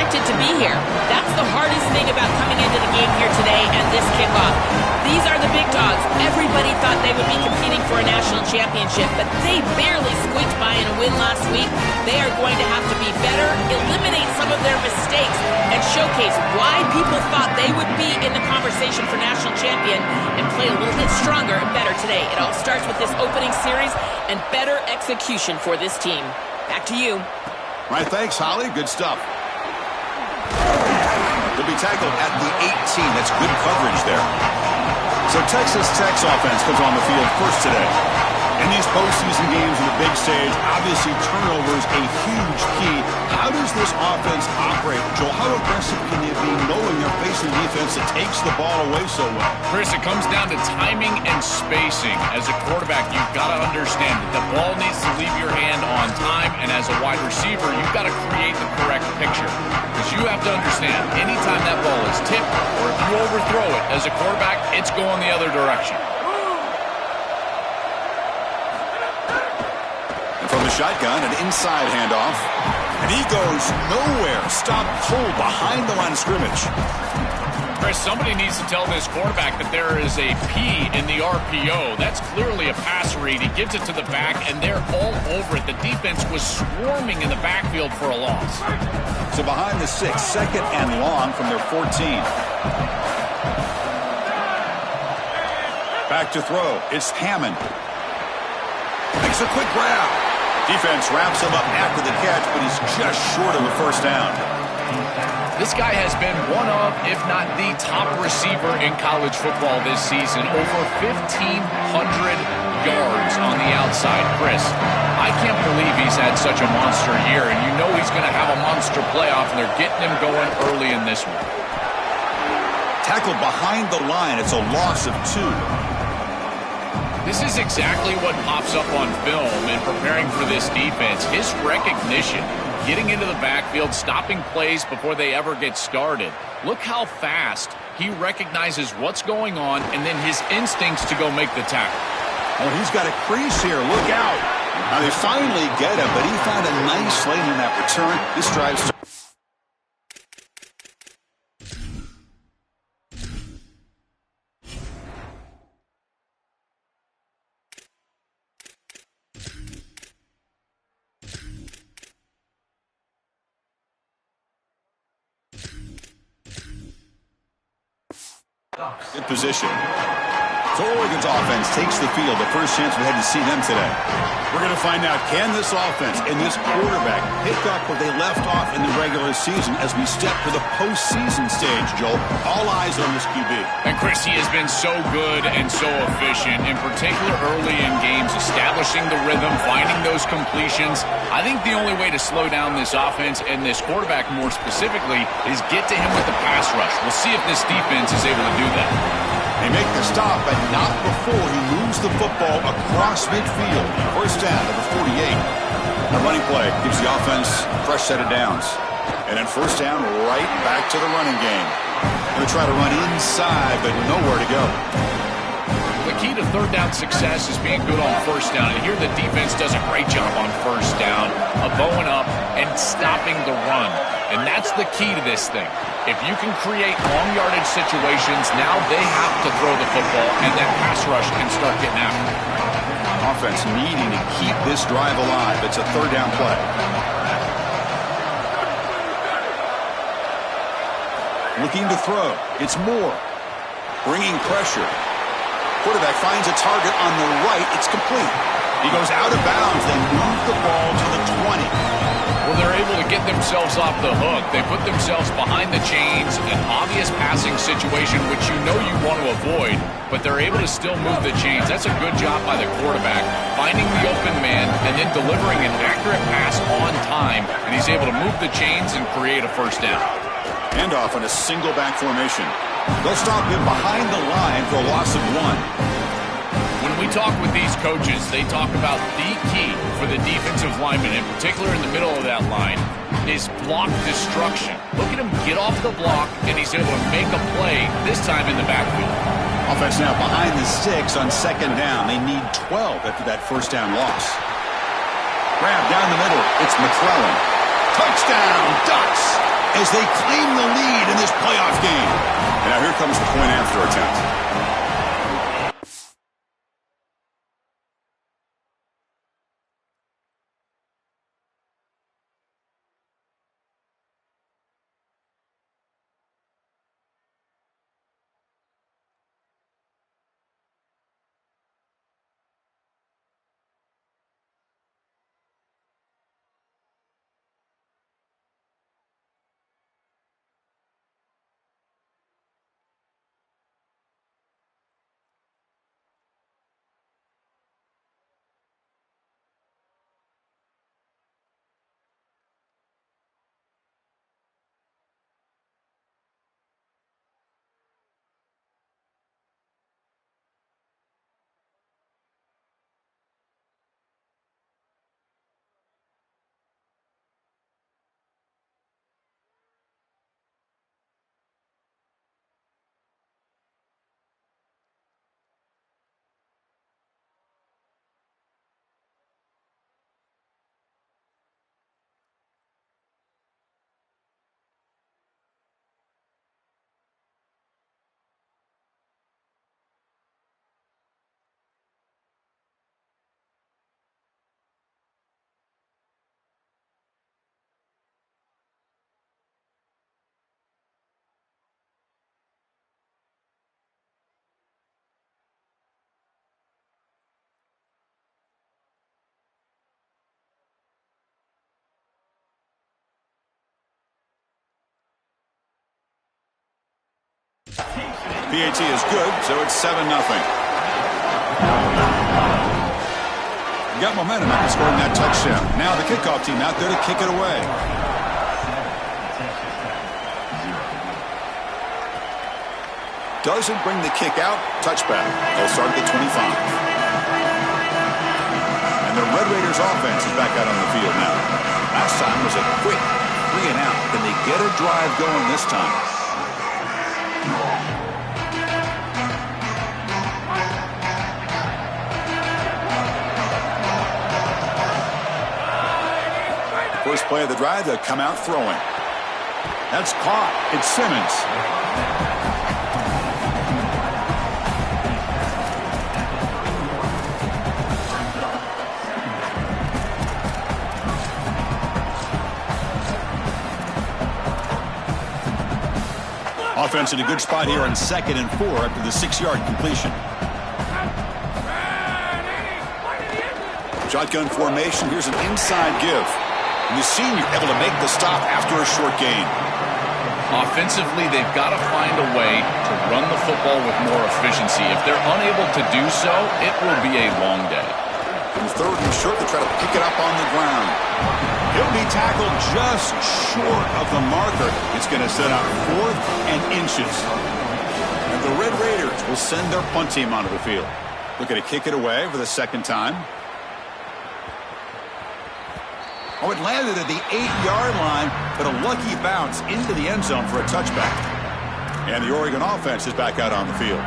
expected to be here. That's the hardest thing about coming into the game here today and this kickoff. These are the big dogs. Everybody thought they would be competing for a national championship, but they barely squeaked by in a win last week. They are going to have to be better, eliminate some of their mistakes, and showcase why people thought they would be in the conversation for national champion and play a little bit stronger and better today. It all starts with this opening series and better execution for this team. Back to you. All right, thanks, Holly. Good stuff. He'll be tackled at the 18. That's good coverage there. So Texas Tech's offense comes on the field first today. In these postseason games on the big stage, obviously turnovers a huge key. How does this offense operate, Joel? How aggressive can they be knowing they're facing a defense that takes the ball away so well? Chris, it comes down to timing and spacing. As a quarterback, you've got to understand that the ball needs to leave your hand on time, and as a wide receiver, you've got to create the correct picture. Because you have to understand, anytime that ball is tipped or if you overthrow it as a quarterback, it's going the other direction. From the shotgun, an inside handoff. And he goes nowhere. Stop cold behind the line of scrimmage. Chris, somebody needs to tell this quarterback that there is a P in the RPO. That's clearly a pass read. He gives it to the back, and they're all over it. The defense was swarming in the backfield for a loss. So behind the 6, second and long from their 14. Back to throw. It's Hammond. Makes a quick grab. Defense wraps him up after the catch, but he's just short of a first down. This guy has been one of, if not the top receiver in college football this season. Over 1,500 yards on the outside. Chris, I can't believe he's had such a monster year, and you know he's going to have a monster playoff, and they're getting him going early in this one. Tackled behind the line. It's a loss of 2. This is exactly what pops up on film in preparing for this defense. His recognition, getting into the backfield, stopping plays before they ever get started. Look how fast he recognizes what's going on and then his instincts to go make the tackle. Oh, he's got a crease here. Look out. Now they finally get him, but he found a nice lane in that return. This drive's good position. So Oregon's offense takes the field. The first chance we had to see them today. We're going to find out, can this offense and this quarterback pick up where they left off in the regular season as we step to the postseason stage, Joel? All eyes on this QB. And Chris, he has been so good and so efficient, in particular early in games, establishing the rhythm, finding those completions. I think the only way to slow down this offense and this quarterback more specifically is get to him with the pass rush. We'll see if this defense is able to do that. They make the stop, but not before he moves the football across midfield. First down, number 48. The running play gives the offense a fresh set of downs. And then first down, right back to the running game. Going to try to run inside, but nowhere to go. The key to third down success is being good on first down. And here the defense does a great job on first down of bowing up and stopping the run. And that's the key to this thing. If you can create long yardage situations, now they have to throw the football, and that pass rush can start getting after it. Offense needing to keep this drive alive. It's a third down play. Looking to throw. It's Moore. Bringing pressure. Quarterback finds a target on the right. It's complete. He goes out of bounds. They move the ball to the 20. Well, they're able to get themselves off the hook. They put themselves behind the chains, an obvious passing situation, which you know you want to avoid, but they're able to still move the chains. That's a good job by the quarterback, finding the open man and then delivering an accurate pass on time, and he's able to move the chains and create a first down. Handoff on a single back formation. They'll stop him behind the line for a loss of 1. When we talk with these coaches, they talk about the key for the defensive lineman, in particular in the middle of that line, is block destruction. Look at him get off the block, and he's able to make a play, this time in the backfield. Offense now behind the 6 on second down. They need 12 after that first down loss. Grab down the middle. It's McClellan. Touchdown, Ducks! A as they claim the lead in this playoff game. And now here comes the point after attempt. PAT is good, so it's 7-0. Got momentum after scoring that touchdown. Now the kickoff team out there to kick it away. Doesn't bring the kick out. Touchback. They'll start at the 25. And the Red Raiders offense is back out on the field now. Last time was a quick 3-and-out. Can they get a drive going this time? First play of the drive, they'll come out throwing. That's caught. It's Simmons. Offense in a good spot here on 2nd and 4 after the 6-yard completion. Shotgun formation. Here's an inside give. And the senior able to make the stop after a short gain. Offensively, they've got to find a way to run the football with more efficiency. If they're unable to do so, it will be a long day. And 3rd and short, they try to pick it up on the ground. He'll be tackled just short of the marker. It's going to set out 4th and inches. And the Red Raiders will send their punt team onto the field. Looking to kick it away for the 2nd time. Oh, it landed at the 8-yard line, but a lucky bounce into the end zone for a touchback. And the Oregon offense is back out on the field.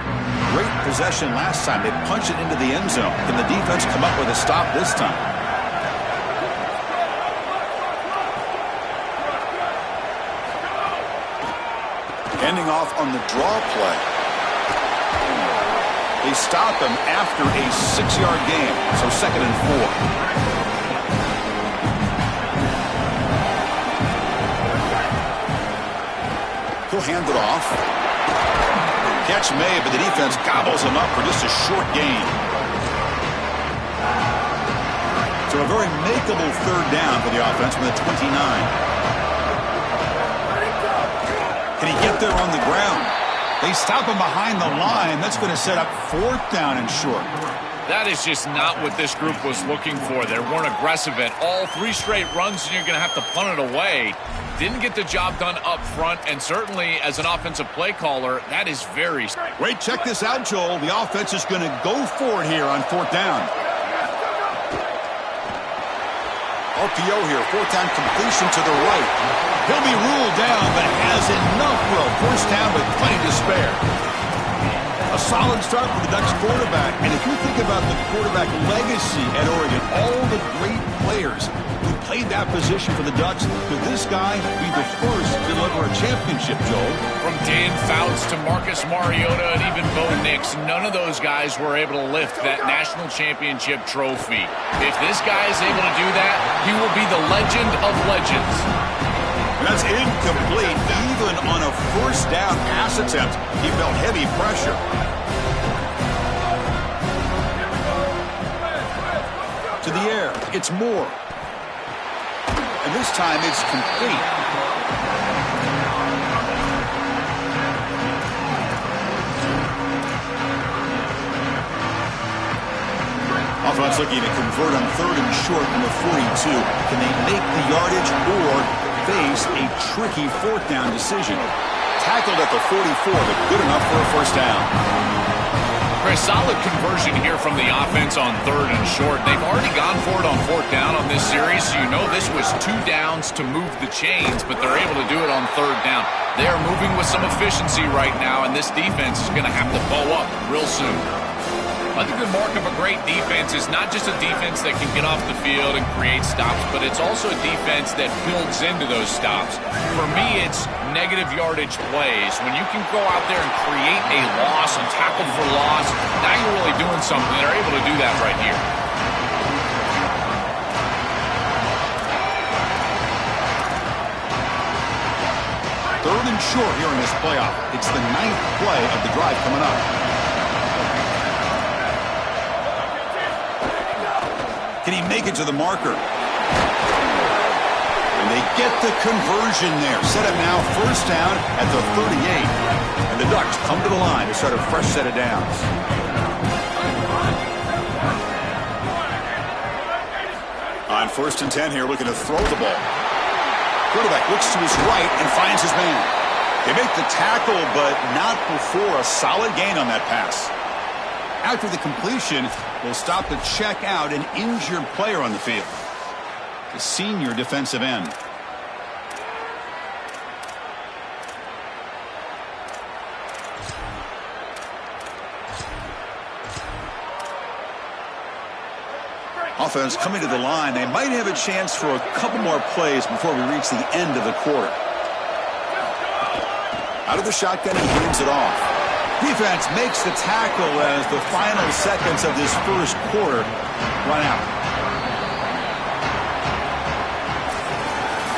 Great possession last time. They punched it into the end zone. Can the defense come up with a stop this time? Ending off on the draw play. They stop him after a 6-yard gain, so 2nd and 4. He'll hand it off. Catch made, but the defense gobbles him up for just a short gain. So a very makeable 3rd down for the offense from the 29. Can he get there on the ground? They stop him behind the line. That's going to set up 4th down and short. That is just not what this group was looking for. They weren't aggressive at all. 3 straight runs, and you're going to have to punt it away. Didn't get the job done up front, and certainly as an offensive play caller, that is very... Wait, check this out, Joel. The offense is going to go for it here on 4th down. RPO here, 4th down completion to the right. He'll be ruled down, but has enough for a 1st down with plenty to spare. A solid start for the Ducks quarterback. And if you think about the quarterback legacy at Oregon, all the great players who played that position for the Ducks, could this guy be the first to deliver a championship, Joel? From Dan Fouts to Marcus Mariota and even Bo Nix, none of those guys were able to lift that national championship trophy. If this guy is able to do that, he will be the legend of legends. That's incomplete. Even on a first down pass attempt, he felt heavy pressure. To the air, it's Moore. And this time it's complete. Offense looking to convert on 3rd and short from the 42. Can they make the yardage or face a tricky 4th down decision? Tackled at the 44, but good enough for a first down. Chris, solid conversion here from the offense on 3rd and short. They've already gone for it on 4th down on this series, so you know this was 2 downs to move the chains, but they're able to do it on 3rd down. They are moving with some efficiency right now, and this defense is going to have to bow up real soon. I think the mark of a great defense is not just a defense that can get off the field and create stops, but it's also a defense that builds into those stops. For me, it's negative yardage plays. When you can go out there and create a loss and tackle for loss, now you're really doing something. They're able to do that right here. Third and short here in this playoff. It's the 9th play of the drive coming up. Can he make it to the marker? And they get the conversion there. Set up now, first down at the 38. And the Ducks come to the line to start a fresh set of downs. On 1st and 10 here, looking to throw the ball. Quarterback looks to his right and finds his man. They make the tackle, but not before a solid gain on that pass. After the completion, they'll stop to check out an injured player on the field. The senior defensive end. Offense coming to the line. They might have a chance for a couple more plays before we reach the end of the quarter. Out of the shotgun, he hands it off. Defense makes the tackle as the final seconds of this first quarter run out.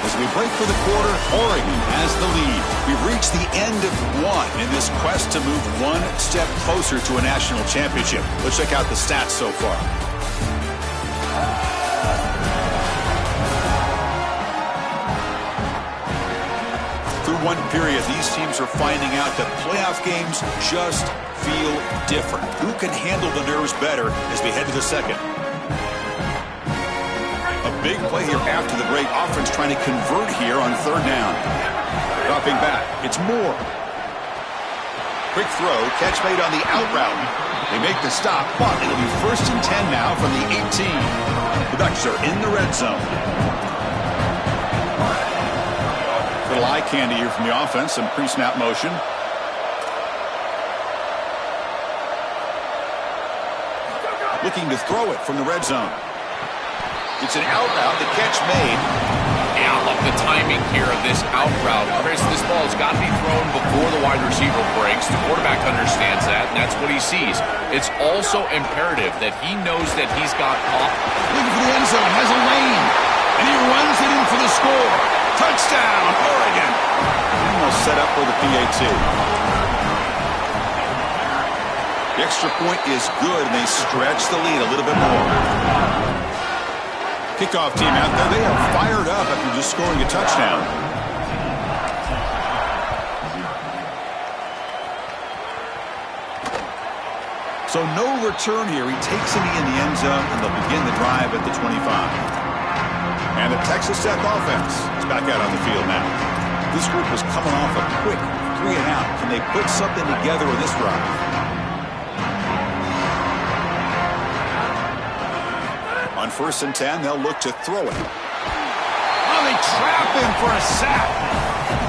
As we break for the quarter, Oregon has the lead. We've reached the end of one in this quest to move one step closer to a national championship. Let's check out the stats so far. Through one period, these teams are finding out that playoff games just feel different. Who can handle the nerves better as we head to the second? A big play here after the break. Offense trying to convert here on 3rd down. Dropping back. It's Moore. Quick throw. Catch made on the out route. They make the stop, but it'll be 1st and 10 now from the 18. The Ducks are in the red zone. Little eye candy here from the offense, some pre-snap motion. Looking to throw it from the red zone. It's an out route, the catch made. Yeah, I love the timing here of this out route. Chris, this ball has got to be thrown before the wide receiver breaks. The quarterback understands that, and that's what he sees. It's also imperative that he knows that he's got off. Looking for the end zone, has a lane, and he runs it in for the score. Touchdown, Oregon. Almost set up for the PAT. The extra point is good, and they stretch the lead a little bit more. Kickoff team out there, they are fired up after just scoring a touchdown. So no return here. He takes it in the end zone, and they'll begin the drive at the 25. And the Texas Tech offense is back out on the field now. This group was coming off a quick 3-and-out. Can they put something together in this drive? On 1st and 10, they'll look to throw it. Oh, they trap him for a sack.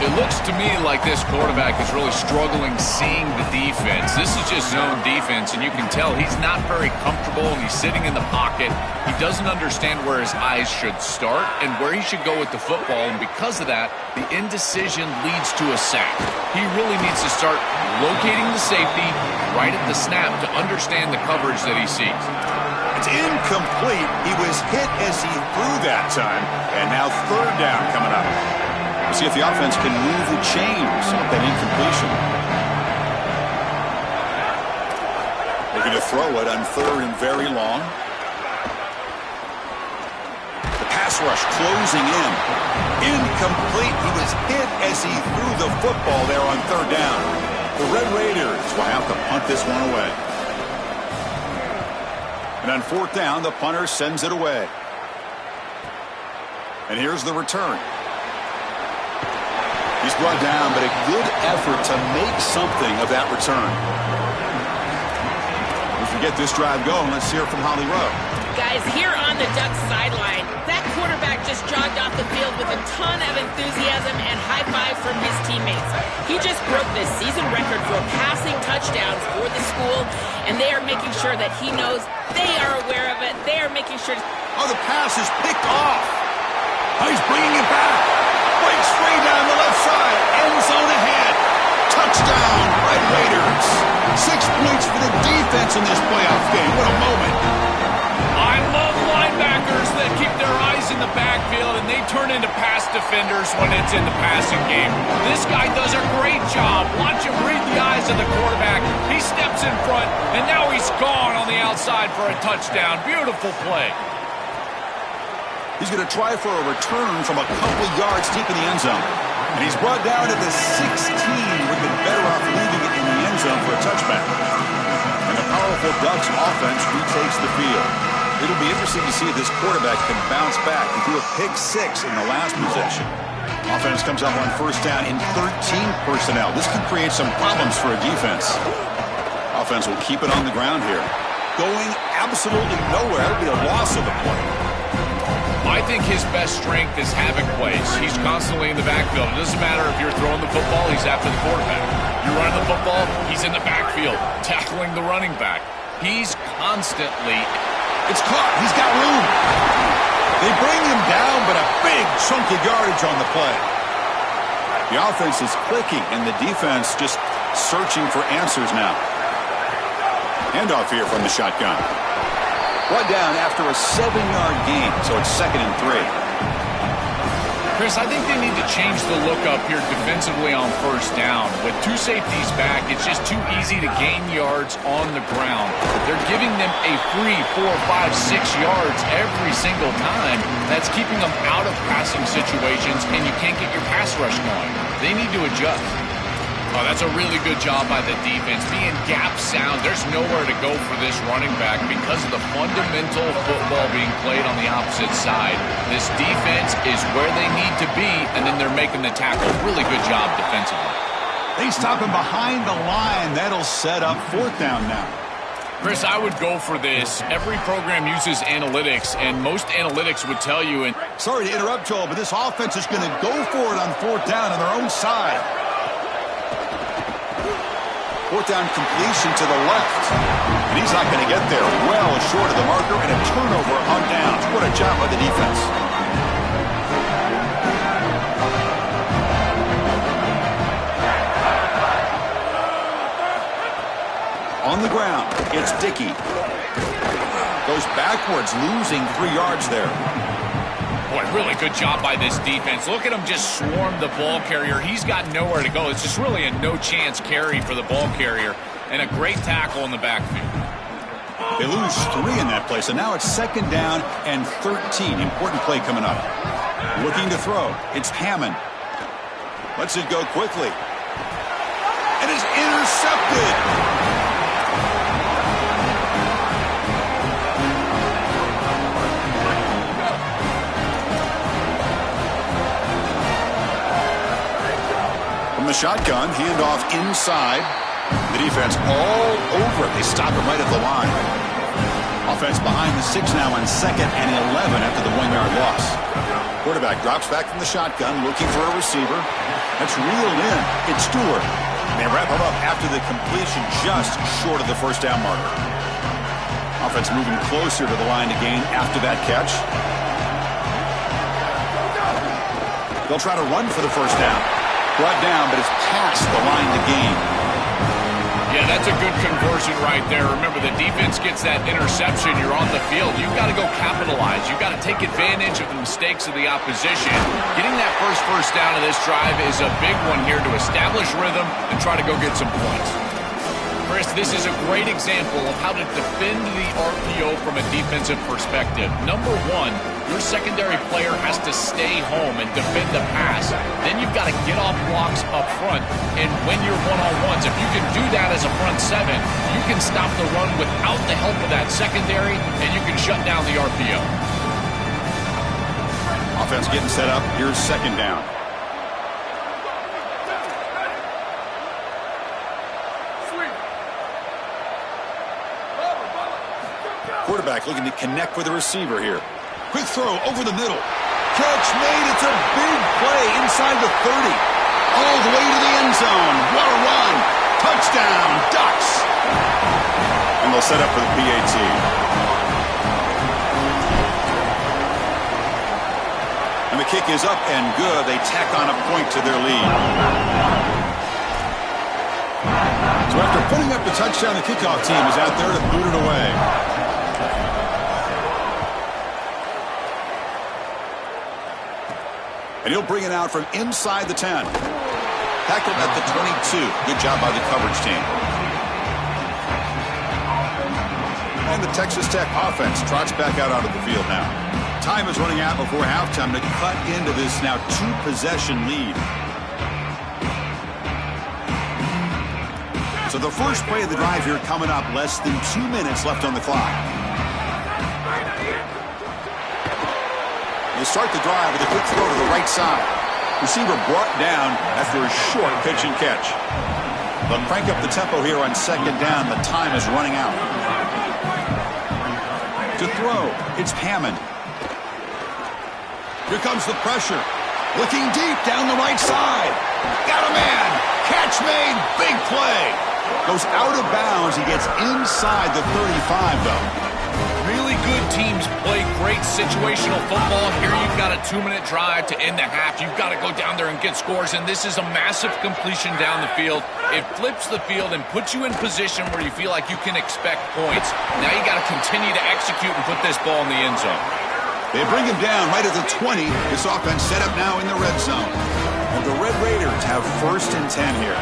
It looks to me like this quarterback is really struggling seeing the defense. This is just zone defense, and you can tell he's not very comfortable, and he's sitting in the pocket. He doesn't understand where his eyes should start and where he should go with the football, and because of that, the indecision leads to a sack. He really needs to start locating the safety right at the snap to understand the coverage that he sees. It's incomplete. He was hit as he threw that time, and now third down coming up. We'll see if the offense can move the chains off that incompletion. Looking to throw it on third and very long. The pass rush closing in. Incomplete. He was hit as he threw the football there on third down. The Red Raiders will have to punt this one away. And on fourth down, the punter sends it away. And here's the return. He's brought down, but a good effort to make something of that return. As we get this drive going, let's hear from Holly Rowe. Guys, here on the Ducks sideline, that quarterback just jogged off the field with a ton of enthusiasm and high five from his teammates. He just broke the season record for passing touchdowns for the school, and they are making sure that he knows they are aware of it. They are making sure. Oh, the pass is picked off. Oh, he's bringing it back. Breaks free down the left side. End zone ahead. Touchdown, Red Raiders. 6 points for the defense in this playoff game. What a moment. I love linebackers that keep their eyes in the backfield and they turn into pass defenders when it's in the passing game. This guy does a great job. Watch him read the eyes of the quarterback. He steps in front, and now he's gone on the outside for a touchdown. Beautiful play. He's going to try for a return from a couple yards deep in the end zone. And he's brought down to the 16. Would have been better off leaving it in the end zone for a touchback. And the powerful Ducks offense retakes the field. It'll be interesting to see if this quarterback can bounce back. He threw a pick 6 in the last possession. Offense comes up on first down in 13 personnel. This could create some problems for a defense. Offense will keep it on the ground here. Going absolutely nowhere. It'll be a loss of a play. I think his best strength is havoc plays. He's constantly in the backfield. It doesn't matter if you're throwing the football, he's after the quarterback. You're running the football, he's in the backfield, tackling the running back. He's constantly... It's caught. He's got room. They bring him down, but a big chunk of yardage on the play. The offense is clicking, and the defense just searching for answers now. Handoff here from the shotgun. Brought down after a 7-yard gain, so it's 2nd and 3. Chris, I think they need to change the look up here defensively on first down. With 2 safeties back, it's just too easy to gain yards on the ground. They're giving them a free 4, 5, 6 yards every single time. That's keeping them out of passing situations, and you can't get your pass rush going. They need to adjust. Oh, that's a really good job by the defense. Being gap sound, there's nowhere to go for this running back because of the fundamental football being played on the opposite side. This defense is where they need to be, and then they're making the tackle. Really good job defensively. They stop him behind the line. That'll set up 4th down now. Chris, I would go for this. Every program uses analytics, and most analytics would tell you... Sorry to interrupt, Joel, but this offense is going to go for it on 4th down on their own side. 4th down completion to the left. And he's not going to get there. Well short of the marker and a turnover on downs. What a job by the defense. On the ground, it's Dickey. Goes backwards, losing 3 yards there. Boy, really good job by this defense. Look at him just swarm the ball carrier. He's got nowhere to go. It's just really a no-chance carry for the ball carrier. And a great tackle in the backfield. They lose 3 in that play, so now it's 2nd down and 13. Important play coming up. Looking to throw. It's Hammond. Lets it go quickly. And it's intercepted. The shotgun, handoff inside. The defense all over it. They stop it right at the line. Offense behind the 6 now on 2nd and 11 after the 1-yard loss. Quarterback drops back from the shotgun, looking for a receiver. That's reeled in. It's Stewart. They wrap him up after the completion just short of the first down marker. Offense moving closer to the line to gain after that catch. They'll try to run for the first down. Brought down, but it's past the line to gain. Yeah, that's a good conversion right there. Remember, the defense gets that interception. You're on the field. You've got to go capitalize. You've got to take advantage of the mistakes of the opposition. Getting that first down of this drive is a big one here to establish rhythm and try to go get some points. Chris, this is a great example of how to defend the RPO from a defensive perspective. Number one, your secondary player has to stay home and defend the pass. Then you've got to get off blocks up front and win your one-on-ones. If you can do that as a front seven, you can stop the run without the help of that secondary, and you can shut down the RPO. Offense getting set up. Here's second down. Quarterback looking to connect with the receiver here. Quick throw over the middle. Catch made. It's a big play inside the 30. All the way to the end zone. What a run. Touchdown, Ducks. And they'll set up for the PAT. And the kick is up and good. They tack on a point to their lead. So after putting up the touchdown, the kickoff team is out there to boot it away. And he'll bring it out from inside the 10. Tackled at the 22. Good job by the coverage team. And the Texas Tech offense trots back out onto the field now. Time is running out before halftime to cut into this now two-possession lead. So the first play of the drive here coming up. Less than 2 minutes left on the clock. They start the drive with a quick throw to the right side. Receiver brought down after a short pitch and catch. They'll crank up the tempo here on second down. The time is running out. To throw, it's Hammond. Here comes the pressure. Looking deep down the right side. Got a man. Catch made. Big play. Goes out of bounds. He gets inside the 35, though. Really good teams play great situational football. Here you've got a 2-minute drive to end the half. You've got to go down there and get scores, and this is a massive completion down the field. It flips the field and puts you in position where you feel like you can expect points. Now you got to continue to execute and put this ball in the end zone. They bring him down right at the 20. This offense set up now in the red zone. And the Red Raiders have 1st and 10 here.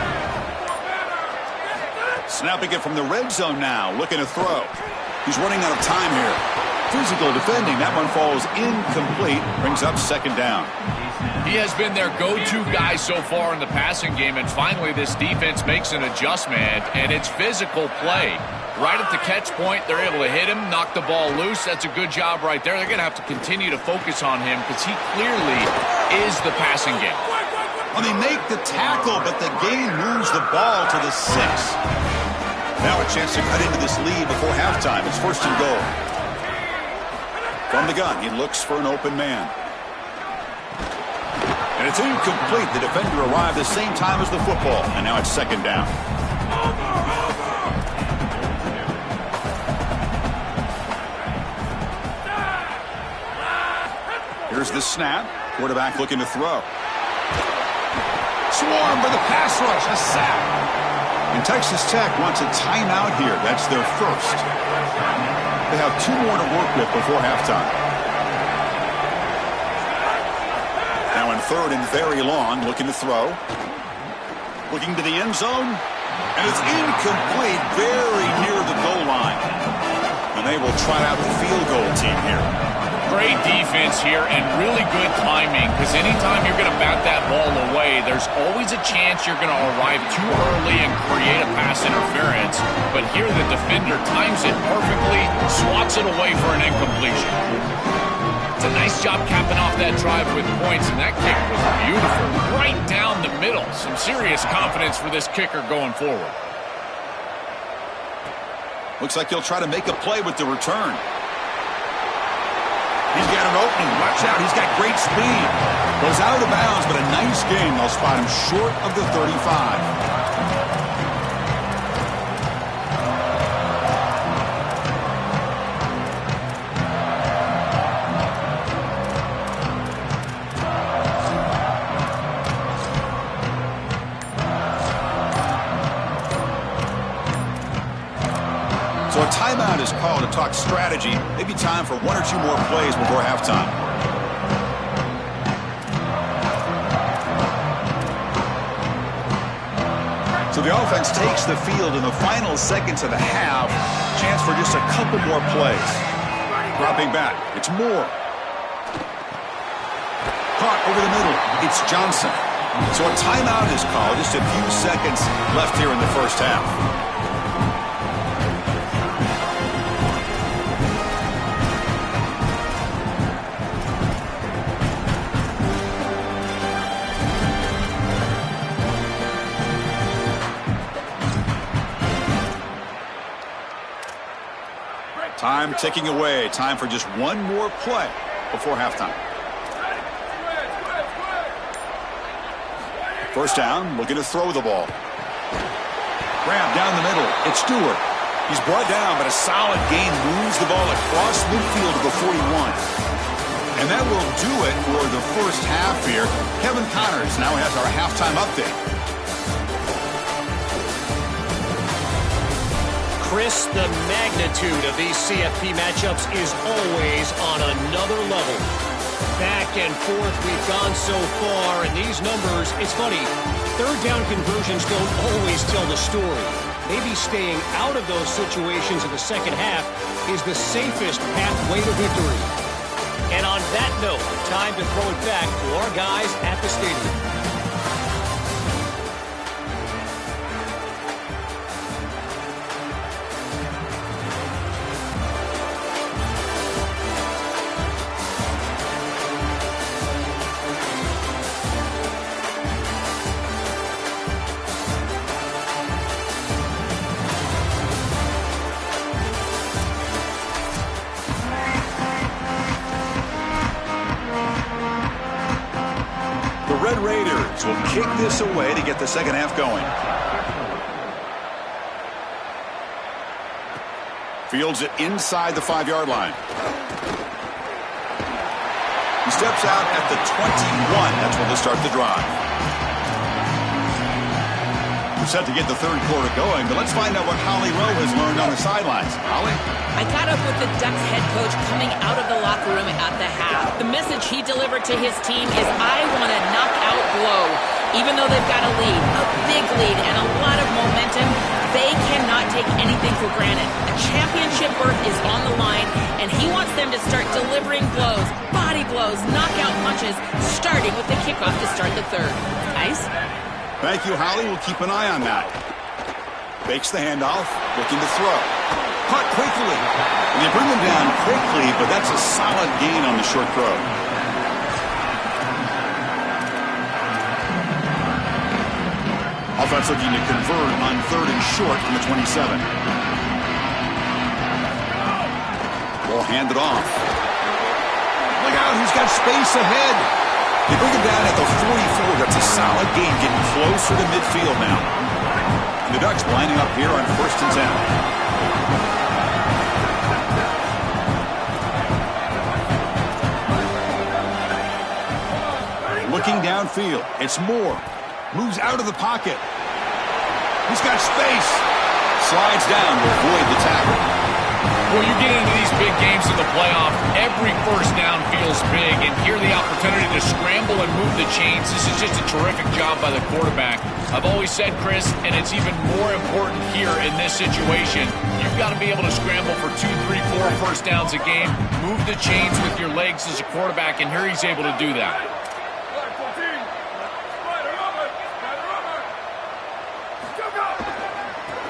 Snapping it from the red zone now, looking to throw. He's running out of time here. Physical defending. That one falls incomplete. Brings up second down. He has been their go-to guy so far in the passing game, and finally this defense makes an adjustment, and it's physical play. Right at the catch point, they're able to hit him, knock the ball loose. That's a good job right there. They're going to have to continue to focus on him because he clearly is the passing game. Well, they make the tackle, but the game moves the ball to the 6. Now a chance to cut into this lead before halftime. It's 1st and goal. From the gun, he looks for an open man. And it's incomplete. The defender arrived the same time as the football. And now it's second down. Here's the snap. Quarterback looking to throw. Swarm for the pass rush. A sack. And Texas Tech wants a timeout here. That's their first. They have 2 more to work with before halftime. Now in 3rd and very long, looking to throw. Looking to the end zone. And it's incomplete, very near the goal line. And they will try out the field goal team here. Great defense here and really good timing because anytime you're going to bat that ball away, there's always a chance you're going to arrive too early and create a pass interference. But here the defender times it perfectly, swats it away for an incompletion. It's a nice job capping off that drive with points, and that kick was beautiful. Right down the middle. Some serious confidence for this kicker going forward. Looks like he'll try to make a play with the return. He's got an opening. Watch out. He's got great speed. Goes out of bounds, but a nice gain. They'll spot him short of the 35. So a timeout is called to talk strategy. Maybe time for one or two more plays before halftime. So the offense takes the field in the final seconds of the half. Chance for just a couple more plays. Dropping back. It's Moore. Caught over the middle. It's Johnson. So a timeout is called. Just a few seconds left here in the first half. Time ticking away. Time for just one more play before halftime. First down, looking to throw the ball. Grab down the middle. It's Stewart. He's brought down, but a solid gain moves the ball across midfield to the 41. And that will do it for the first half here. Kevin Connors now has our halftime update. Chris, the magnitude of these CFP matchups is always on another level. Back and forth we've gone so far, and these numbers, it's funny, third down conversions don't always tell the story. Maybe staying out of those situations in the second half is the safest pathway to victory. And on that note, time to throw it back to our guys at the stadium. Red Raiders will kick this away to get the second half going. Fields it inside the 5-yard line. He steps out at the 21. That's where they'll start the drive. We're set to get the third quarter going, but let's find out what Holly Rowe has learned on the sidelines. Holly? I caught up with the Ducks head coach coming out of the locker room at the half. The message he delivered to his team is, I want to knock out blow. Even though they've got a lead, a big lead, and a lot of momentum, they cannot take anything for granted. A championship berth is on the line, and he wants them to start delivering blows, body blows, knockout punches, starting with the kickoff to start the third. Ice? Thank you, Holly. We'll keep an eye on that. Fakes the handoff, looking to throw. Caught quickly. And they bring him down quickly, but that's a solid gain on the short throw. Offense looking to convert on third and short from the 27. Ball handed off. Look out, he's got space ahead. They bring him down at the 44. That's a solid gain, getting closer to midfield now. And the Ducks lining up here on first and 10. Looking downfield, it's Moore. Moves out of the pocket. He's got space. Slides down to avoid the tackle. Well, you get into these big games in the playoff, every first down feels big, and here the opportunity to scramble and move the chains. This is just a terrific job by the quarterback. I've always said, Chris, and it's even more important here in this situation, you've got to be able to scramble for 2, 3, 4 first downs a game, move the chains with your legs as a quarterback, and here he's able to do that.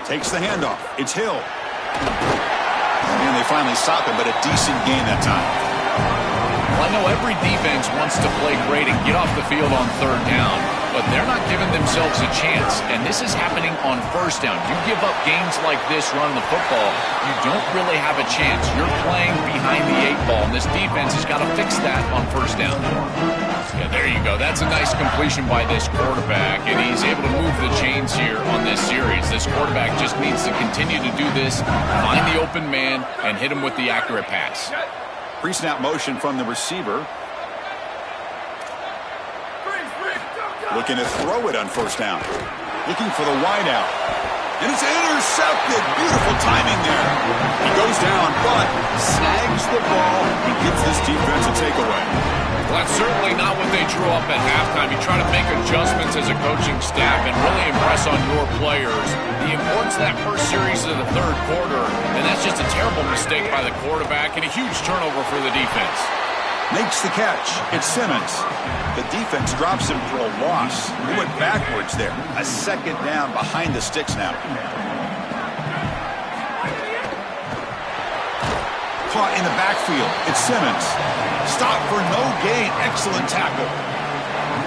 Takes the handoff. It's Hill. And they finally stop him, but a decent gain that time. Well, I know every defense wants to play great and get off the field on third down, but they're not giving themselves a chance, and this is happening on first down. You give up gains like this running the football, you don't really have a chance. You're playing behind the 8 ball, and this defense has got to fix that on first down. Yeah, there you go. That's a nice completion by this quarterback, and he's able to move the chains here on this series. This quarterback just needs to continue to do this, find the open man, and hit him with the accurate pass. Pre-snap motion from the receiver. Looking to throw it on first down. Looking for the wideout. And it's intercepted. Beautiful timing there. He goes down, but snags the ball and gives this defense a takeaway. Well, that's certainly not what they drew up at halftime. You try to make adjustments as a coaching staff and really impress on your players. The importance of that first series of the third quarter, and that's just a terrible mistake by the quarterback and a huge turnover for the defense. Makes the catch. It's Simmons. The defense drops him for a loss. He went backwards there. A second down behind the sticks now. Caught in the backfield. It's Simmons. Stop for no gain. Excellent tackle.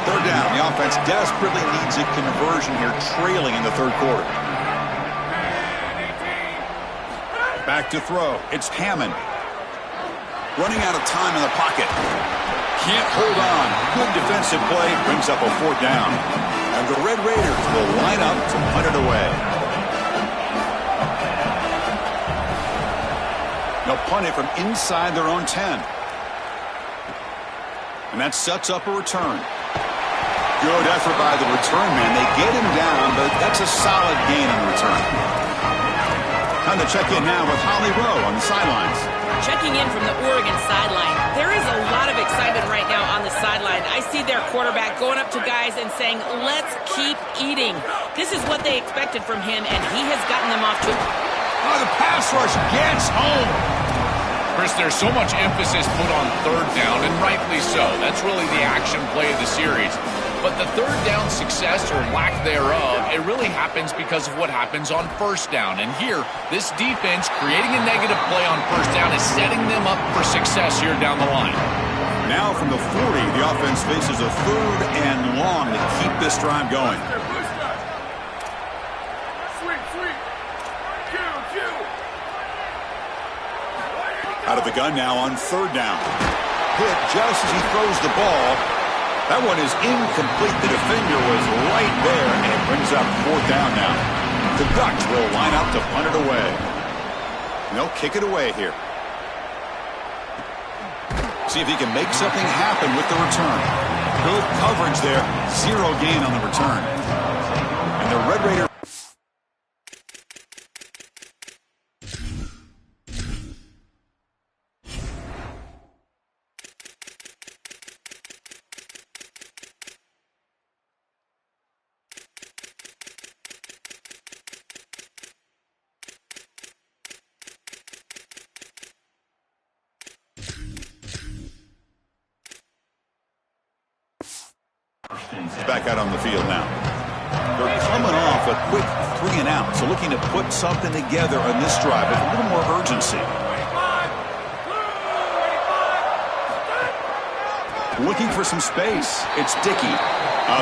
Third down. The offense desperately needs a conversion here, trailing in the third quarter. Back to throw. It's Hammond. Running out of time in the pocket. Can't hold on. Good defensive play. Brings up a fourth down. And the Red Raiders will line up to punt it away. They'll punt it from inside their own 10. And that sets up a return. Good effort by the return man. They get him down, but that's a solid gain on the return. Time to check in now with Holly Rowe on the sidelines. Checking in from the Oregon sideline. There is a lot of excitement right now on the sideline. I see their quarterback going up to guys and saying, let's keep eating. This is what they expected from him, and he has gotten them off to... Oh, the pass rush gets home. Chris, there's so much emphasis put on third down, and rightly so. That's really the action play of the series. But the third down success or lack thereof, it really happens because of what happens on first down. And here, this defense creating a negative play on first down is setting them up for success here down the line. Now from the 40, the offense faces a third and long to keep this drive going. Out of the gun now on third down. Hit just as he throws the ball. That one is incomplete. The defender was right there, and it brings up fourth down now. The Ducks will line up to punt it away. They'll kick it away here. See if he can make something happen with the return. Good coverage there. Zero gain on the return. And the Red Raiders. Back out on the field now. They're coming off a quick 3 and out, so looking to put something together on this drive with a little more urgency. Looking for some space. It's Dickey.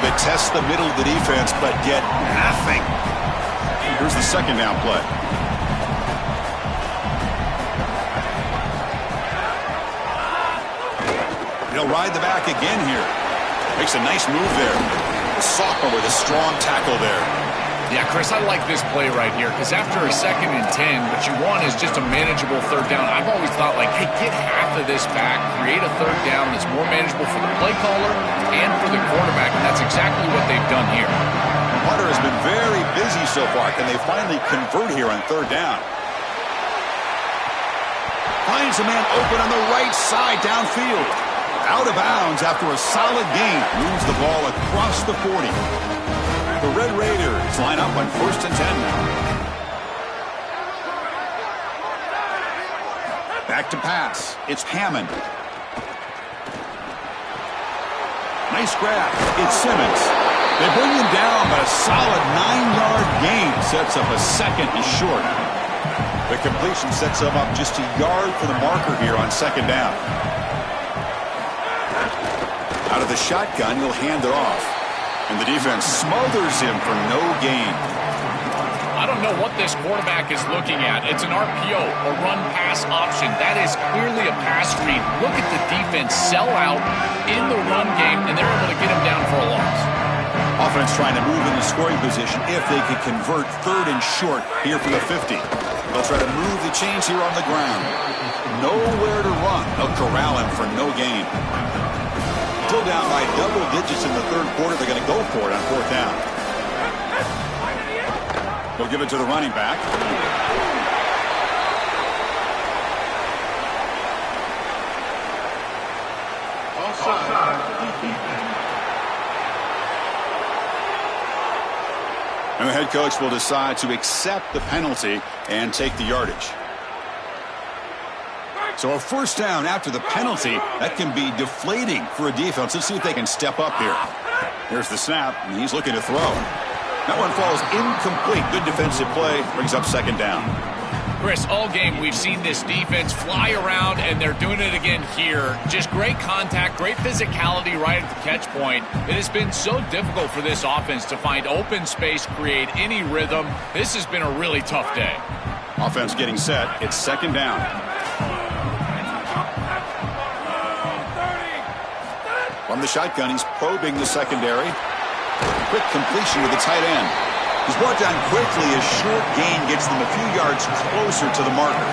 They test the middle of the defense, but get nothing. Here's the second down play. He'll ride the back again here. Makes a nice move there. The sophomore with a strong tackle there. Yeah, Chris, I like this play right here because after a 2nd and 10, what you want is just a manageable third down. I've always thought, like, hey, get half of this back, create a third down that's more manageable for the play caller and for the quarterback, and that's exactly what they've done here. Hunter has been very busy so far. Can they finally convert here on third down? Finds a man open on the right side downfield. Out of bounds after a solid gain. Moves the ball across the 40. The Red Raiders line up on 1st and 10 now. Back to pass. It's Hammond. Nice grab. It's Simmons. They bring him down, but a solid 9-yard gain sets up a second and short. The completion sets them up just a yard for the marker here on 2nd down. Out of the shotgun, he'll hand it off. And the defense smothers him for no gain. I don't know what this quarterback is looking at. It's an RPO, a run-pass option. That is clearly a pass read. Look at the defense sell out in the run game, and they're able to get him down for a loss. Offense trying to move in the scoring position if they could convert 3rd and short here from the 50. They'll try to move the chains here on the ground. Nowhere to run. They'll corral him for no gain. Still down by double digits in the 3rd quarter. They're going to go for it on 4th down. They'll give it to the running back. And the head coach will decide to accept the penalty and take the yardage. So a 1st down after the penalty, that can be deflating for a defense. Let's see if they can step up here. Here's the snap, and he's looking to throw. That one falls incomplete. Good defensive play. Brings up 2nd down. Chris, all game we've seen this defense fly around, and they're doing it again here. Just great contact, great physicality right at the catch point. It has been so difficult for this offense to find open space, create any rhythm. This has been a really tough day. Offense getting set. It's 2nd down. From the shotgun, he's probing the secondary. Quick completion with the tight end. He's brought down quickly. A short gain gets them a few yards closer to the marker.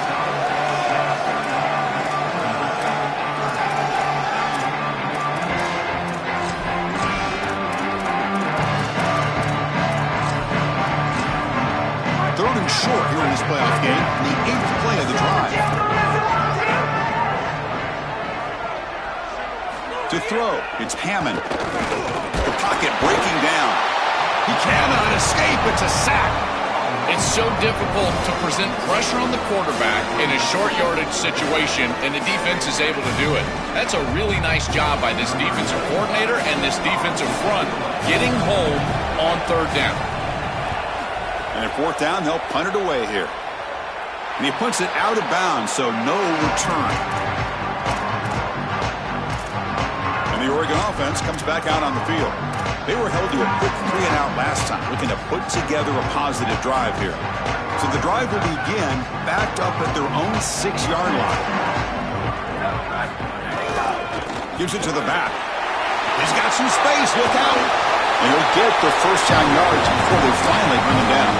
Third and short here in this playoff game. The 8th play of the drive. To throw, it's Hammond. The pocket breaking down. He cannot escape. It's a sack. It's so difficult to present pressure on the quarterback in a short yardage situation, and the defense is able to do it. That's a really nice job by this defensive coordinator and this defensive front getting home on 3rd down. And at 4th down, they'll punt it away here. And he punts it out of bounds, so no return. The Oregon offense comes back out on the field. They were held to a quick 3-and-out last time, looking to put together a positive drive here. So the drive will begin backed up at their own 6-yard line. Gives it to the back. He's got some space. Look out. And he'll get the 1st down yards before they finally bring him down.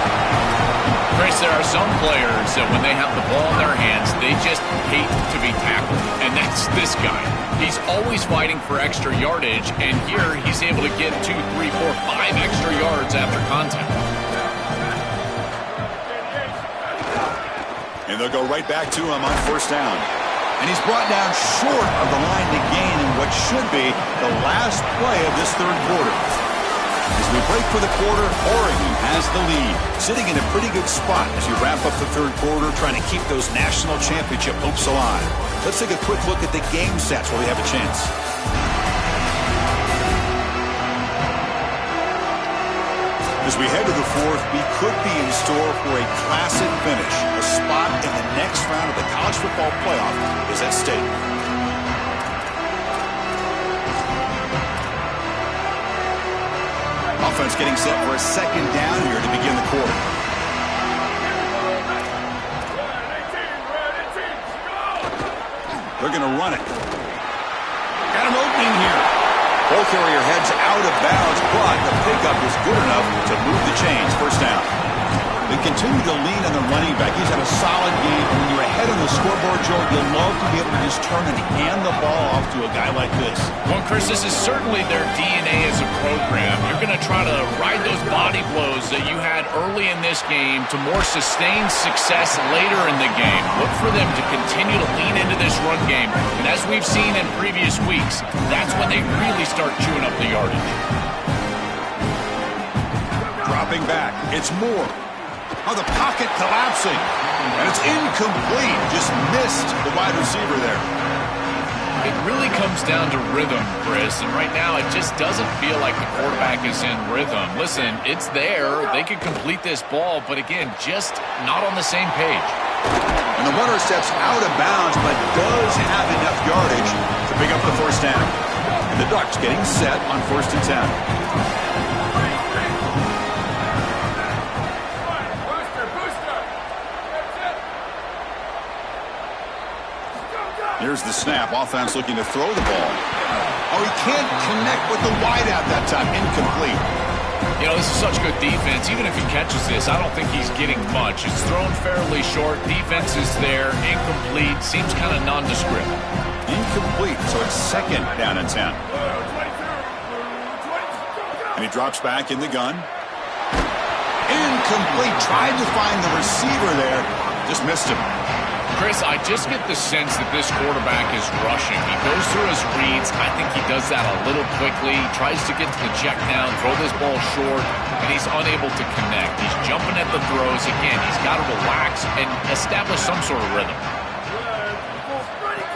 Chris, there are some players that when they have the ball in their hands, they just hate to be tackled. And that's this guy. He's always fighting for extra yardage, and here he's able to get 2, 3, 4, 5 extra yards after contact. And they'll go right back to him on 1st down. And he's brought down short of the line to gain in what should be the last play of this 3rd quarter. As we break for the quarter, Oregon has the lead, sitting in a pretty good spot as you wrap up the 3rd quarter, trying to keep those national championship hopes alive. Let's take a quick look at the game stats while we have a chance. As we head to the 4th, we could be in store for a classic finish. A spot in the next round of the college football playoff is at stake. Offense getting set for a 2nd down here to begin the quarter. They're going to run it. Got an opening here. Ball carrier heads out of bounds, but the pickup is good enough to move the chains. 1st down. They continue to lean on the running back. He's had a solid game. And when you're ahead on the scoreboard, Joe, you'll love to be able to just turn and hand the ball off to a guy like this. Well, Chris, this is certainly their DNA as a program. You're going to try to ride those body blows that you had early in this game to more sustained success later in the game. Look for them to continue to lean into this run game. And as we've seen in previous weeks, that's when they really start chewing up the yardage. Dropping back. It's Moore. Oh, the pocket collapsing. And it's incomplete. Just missed the wide receiver there. It really comes down to rhythm, Chris. And right now, it just doesn't feel like the quarterback is in rhythm. Listen, it's there. They could complete this ball, but again, just not on the same page. And the runner steps out of bounds, but does have enough yardage to pick up the 1st down. And the Ducks getting set on 1st and 10. Here's the snap. Offense looking to throw the ball. Oh, he can't connect with the wideout that time. Incomplete. You know, this is such good defense. Even if he catches this, I don't think he's getting much. It's thrown fairly short. Defense is there. Incomplete. Seems kind of nondescript. Incomplete. So it's second down and 10. And he drops back in the gun. Incomplete. Tried to find the receiver there. Just missed him. Chris, I just get the sense that this quarterback is rushing. He goes through his reads. I think he does that a little quickly. He tries to get to the check down, throw this ball short, and he's unable to connect. He's jumping at the throws. Again, he's got to relax and establish some sort of rhythm.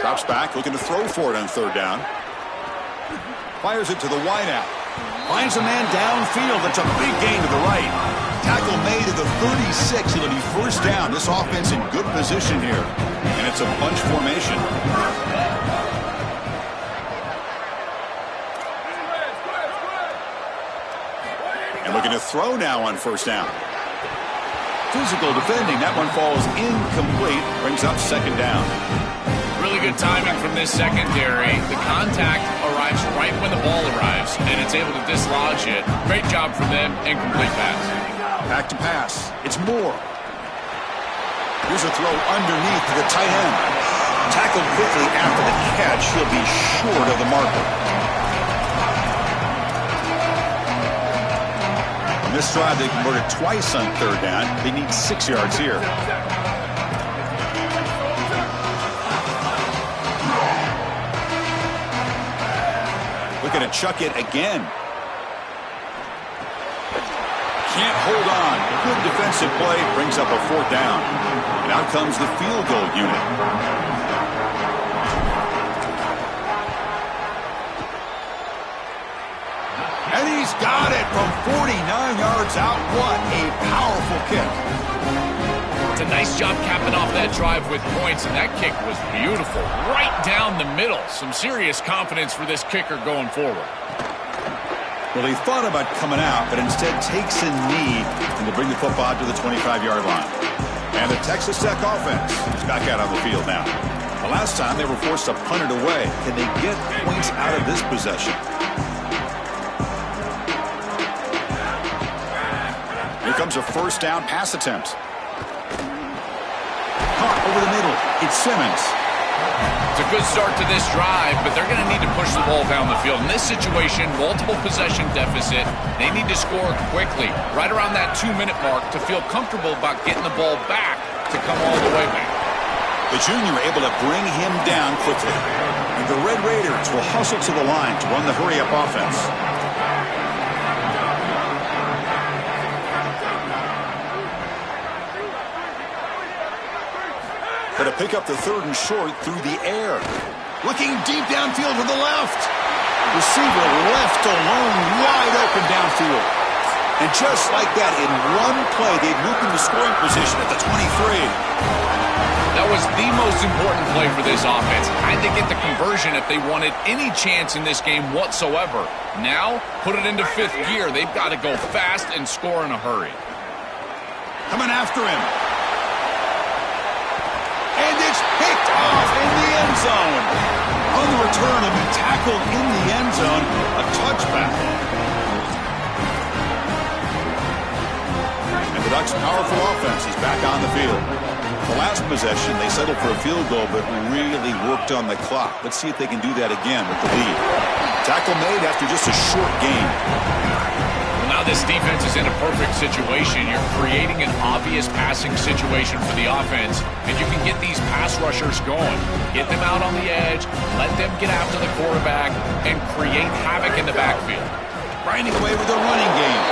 Drops back, looking to throw for it on third down. Fires it to the wideout. Finds a man downfield. That's a big gain to the right. Tackle made at the 36. It'll be first down. This offense in good position here. And it's a bunch formation. And looking to throw now on first down. Physical defending. That one falls incomplete. Brings up second down. Really good timing from this secondary. The contact arrives right when the ball arrives, and it's able to dislodge it. Great job from them. Incomplete pass. Back to pass. It's Moore. Here's a throw underneath to the tight end. Tackled quickly after the catch. He'll be short of the marker. On this drive, they converted twice on third down. They need 6 yards here. Looking to chuck it again. Can't hold on. Good defensive play. Brings up a fourth down. And out comes the field goal unit. And he's got it from 49 yards out. What a powerful kick. It's a nice job capping off that drive with points, and that kick was beautiful. Right down the middle. Some serious confidence for this kicker going forward. Well, he thought about coming out, but instead takes a knee and to bring the football to the 25-yard line. And the Texas Tech offense is back out on the field now. The last time they were forced to punt it away. Can they get points out of this possession? Here comes a first down pass attempt. Caught over the middle. It's Simmons. It's a good start to this drive, but they're going to need to push the ball down the field. In this situation, multiple possession deficit. They need to score quickly, right around that 2-minute mark, to feel comfortable about getting the ball back to come all the way back. The junior able to bring him down quickly. And the Red Raiders will hustle to the line to run the hurry-up offense. To pick up the third and short through the air. Looking deep downfield to the left. Receiver left alone, wide open downfield. And just like that, in one play, they've moved into scoring position at the 23. That was the most important play for this offense. Had to get the conversion if they wanted any chance in this game whatsoever. Now, put it into fifth gear. They've got to go fast and score in a hurry. Coming after him. And it's picked off in the end zone. On the return, he'll be tackled in the end zone. A touchback. And the Ducks' powerful offense is back on the field. The last possession, they settled for a field goal, but really worked on the clock. Let's see if they can do that again with the lead. Tackle made after just a short gain. Now this defense is in a perfect situation. You're creating an obvious passing situation for the offense, and you can get these pass rushers going. Get them out on the edge, let them get after the quarterback, and create havoc in the backfield. Grinding away with a running game.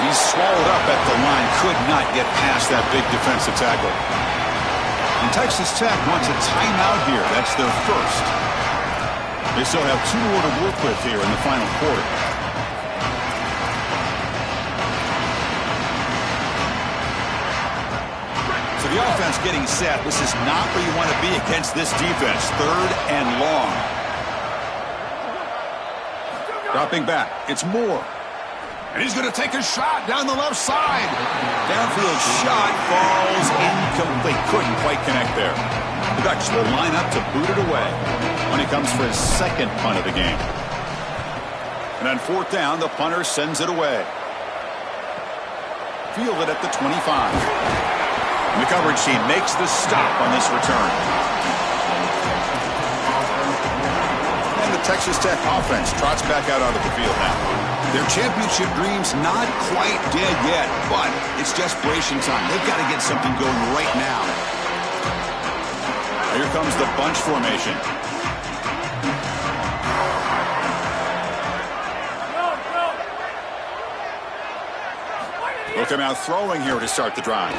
He's swallowed up at the line, could not get past that big defensive tackle. And Texas Tech wants a timeout here. That's their first. They still have 2 more to work with here in the final quarter. So the offense getting set. This is not where you want to be against this defense. 3rd and long. Dropping back. It's Moore. And he's going to take a shot down the left side. Downfield shot falls incomplete. Couldn't quite connect there. The Ducks will line up to boot it away when he comes for his second punt of the game. And on fourth down, the punter sends it away. Fielded at the 25. And the coverage team makes the stop on this return. And the Texas Tech offense trots back out onto the field now. Their championship dreams not quite dead yet, but it's desperation time. They've got to get something going right now. Here comes the bunch formation. Look him out throwing here to start the drive.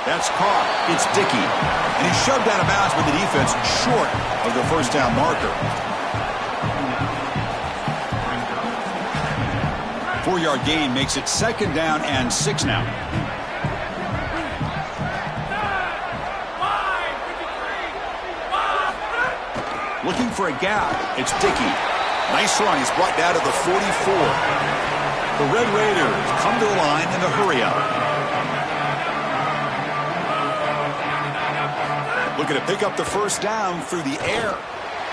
That's caught. It's Dickey. And he's shoved out of bounds with the defense short of the first down marker. 4-yard gain makes it second down and 6 now. Looking for a gap. It's Dickey. Nice run. He's brought down to the 44. The Red Raiders come to the line in a hurry up. Looking to pick up the first down through the air.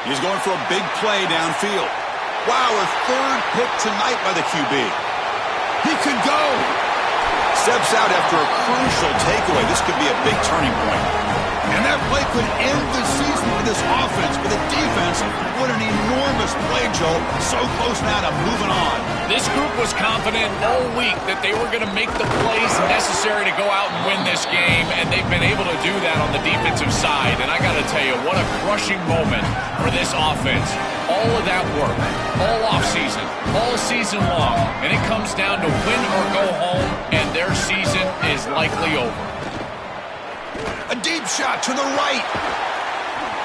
He's going for a big play downfield. Wow, a third pick tonight by the QB. He could go. Steps out after a crucial takeaway. This could be a big turning point. And that play could end the season for this offense. For the defense, what an enormous play, Joe. So close now to moving on. This group was confident all week that they were going to make the plays necessary to go out and win this game, and they've been able to do that on the defensive side. And I got to tell you, what a crushing moment for this offense. All of that work, all offseason, all season long, and it comes down to win or go home, and their season is likely over. A deep shot to the right.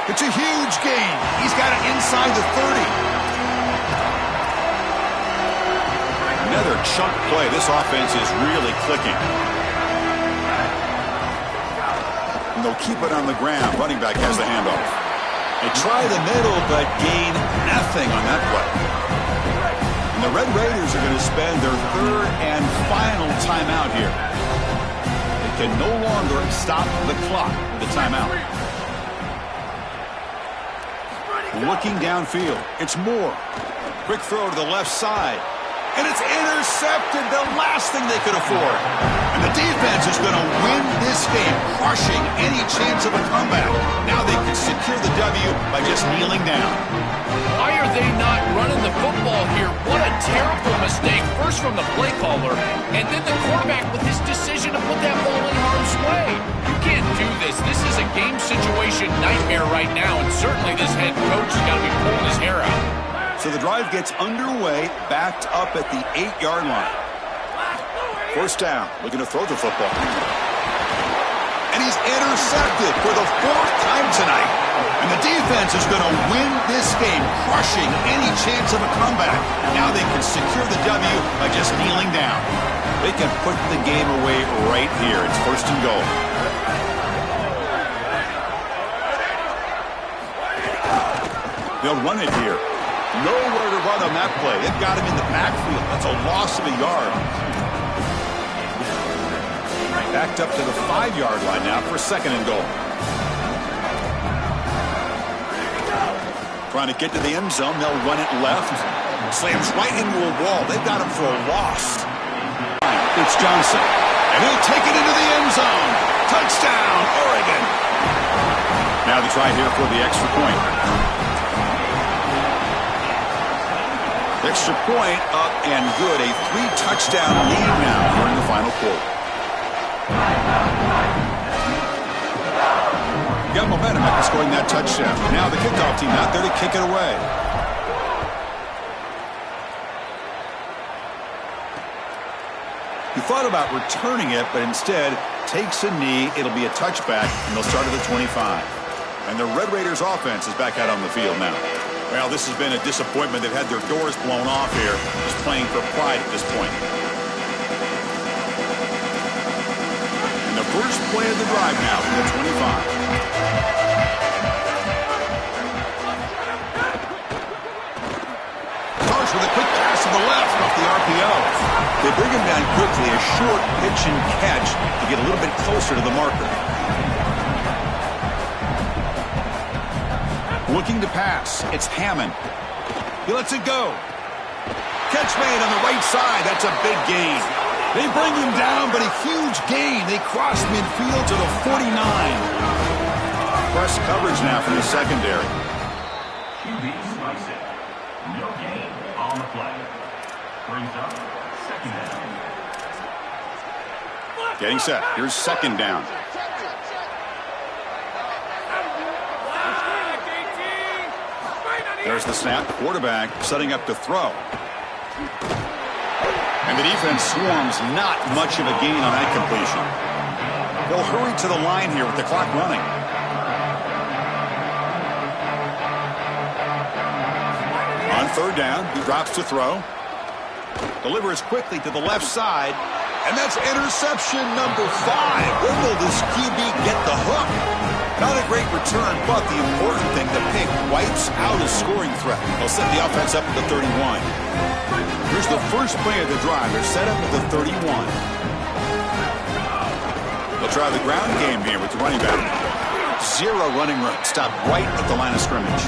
It's a huge gain. He's got it inside the 30. Another chunk play. This offense is really clicking. And they'll keep it on the ground. Running back has the handoff. They try the middle, but gain nothing on that play. And the Red Raiders are going to spend their third and final timeout here. They can no longer stop the clock with the timeout. Looking downfield. It's Moore. Quick throw to the left side. And it's intercepted, the last thing they could afford. And the defense is going to win this game, crushing any chance of a comeback. Now they can secure the W by just kneeling down. Why are they not running the football here? What a terrible mistake, first from the play caller, and then the quarterback with his decision to put that ball in harm's way. You can't do this. This is a game situation nightmare right now, and certainly this head coach has got to be pulling his hair out. So the drive gets underway, backed up at the 8-yard line. First down, looking to throw the football. And he's intercepted for the 4th time tonight. And the defense is going to win this game, crushing any chance of a comeback. Now they can secure the W by just kneeling down. They can put the game away right here. It's first and goal. They'll run it here. Nowhere to run on that play. They've got him in the backfield. That's a loss of a yard. Backed up to the 5-yard line now for second and goal. Trying to get to the end zone. They'll run it left. Slams right into a wall. They've got him for a loss. It's Johnson. And he'll take it into the end zone. Touchdown, Oregon. Now the try here for the extra point. Extra point up and good. A 3-touchdown lead now during the final quarter. Got momentum after scoring that touchdown. Now the kickoff team out there to kick it away. He thought about returning it, but instead takes a knee. It'll be a touchback, and they'll start at the 25. And the Red Raiders offense is back out on the field now. Well, this has been a disappointment. They've had their doors blown off here, just playing for pride at this point. And the first play of the drive now from the 25. Starts with a quick pass to the left off the RPO. They bring him down quickly, a short pitch and catch to get a little bit closer to the marker. Looking to pass. It's Hammond. He lets it go. Catch made on the right side. That's a big gain. They bring him down, but a huge gain. They cross midfield to the 49. Press coverage now from the secondary. QB slice it. No gain on the play. Brings up second down. Getting set. Here's second down. There's the snap. Quarterback setting up to throw. And the defense swarms. Not much of a gain on that completion. They'll hurry to the line here with the clock running. On third down, he drops to throw. Delivers quickly to the left side. And that's interception number 5. Where will this QB get the hook? Not a great return, but the important thing, the pick wipes out a scoring threat. They'll set the offense up at the 31. Here's the first play of the drive. They're set up at the 31. They'll try the ground game here with the running back. 0 running room. Stopped right at the line of scrimmage.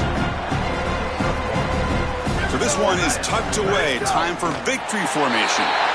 So this one is tucked away. Time for victory formation.